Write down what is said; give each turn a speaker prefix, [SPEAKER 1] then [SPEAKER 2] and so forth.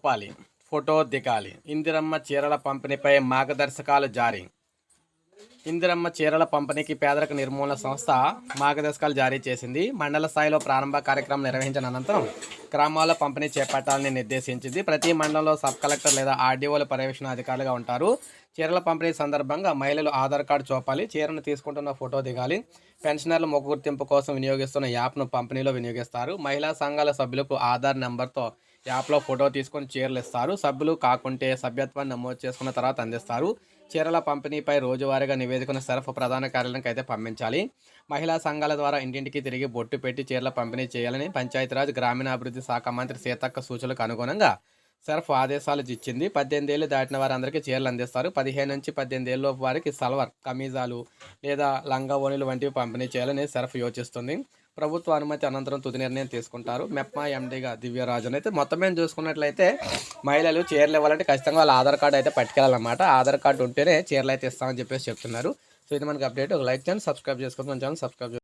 [SPEAKER 1] చూపాలి, ఫోటో దిగాలి. ఇందిరమ్మ చీరల పంపిణీపై మార్గదర్శకాలు జారీ. ఇందిరమ్మ చీరల పంపిణీకి పేదరిక నిర్మూలన సంస్థ మార్గదర్శకాలు జారీ చేసింది. మండల స్థాయిలో ప్రారంభ కార్యక్రమం నిర్వహించిన అనంతరం గ్రామాల్లో పంపిణీ చేపట్టాలని నిర్దేశించింది. ప్రతి మండలంలో సబ్ కలెక్టర్ లేదా ఆర్డీఓల పర్యవేక్షణ అధికారులుగా ఉంటారు. చీరల పంపిణీ సందర్భంగా మహిళలు ఆధార్ కార్డు చూపాలి, చీరను తీసుకుంటున్న ఫోటో దిగాలి. పెన్షనర్లు ముఖ గుర్తింపు కోసం వినియోగిస్తున్న యాప్ను పంపిణీలో వినియోగిస్తారు. మహిళా సంఘాల సభ్యులకు ఆధార్ నెంబర్తో యాప్లో ఫోటో తీసుకొని చీరలు ఇస్తారు. సభ్యులు కాకుంటే సభ్యత్వాన్ని నమోదు చేసుకున్న తర్వాత అందిస్తారు. చీరల పంపిణీపై రోజువారీగా నివేదికను సరఫ్ ప్రధాన కార్యాలయానికి అయితే పంపించాలి. మహిళా సంఘాల ద్వారా ఇంటింటికి తిరిగి బొట్టు పెట్టి చీరల పంపిణీ చేయాలని పంచాయతీరాజ్ గ్రామీణాభివృద్ధి శాఖ మంత్రి సీతక్క సూచనలకు అనుగుణంగా సరఫ్ ఆదేశాలు ఇచ్చింది. 18 ఏళ్ళు దాటిన వారందరికీ చీరలు అందిస్తారు. 15 నుంచి 18 ఏళ్ళలోపు వారికి సల్వార్ కమీజాలు లేదా లంగా ఓణీలు వంటివి పంపిణీ చేయాలని సరఫ్ యోచిస్తుంది. ప్రభుత్వ అనుమతి అనంతరం తుది నిర్ణయం తీసుకుంటారు. మెప్మా ఎండీగా దివ్యరాజన్ అయితే మొత్తం మేము చూసుకున్నట్లయితే మహిళలు చీరలు ఇవ్వాలంటే ఖచ్చితంగా వాళ్ళ ఆధార్ కార్డు అయితే పట్టుకెళ్ళాలన్నమాట. ఆధార్ కార్డు ఉంటేనే చీరలు అయితే ఇస్తామని చెప్పేసి చెప్తున్నారు. సో ఇది మనకి అప్డేట్. ఒక లైక్ చేయండి, సబ్స్క్రైబ్ చేసుకోండి, మన ఛానల్ సబ్స్క్రైబ్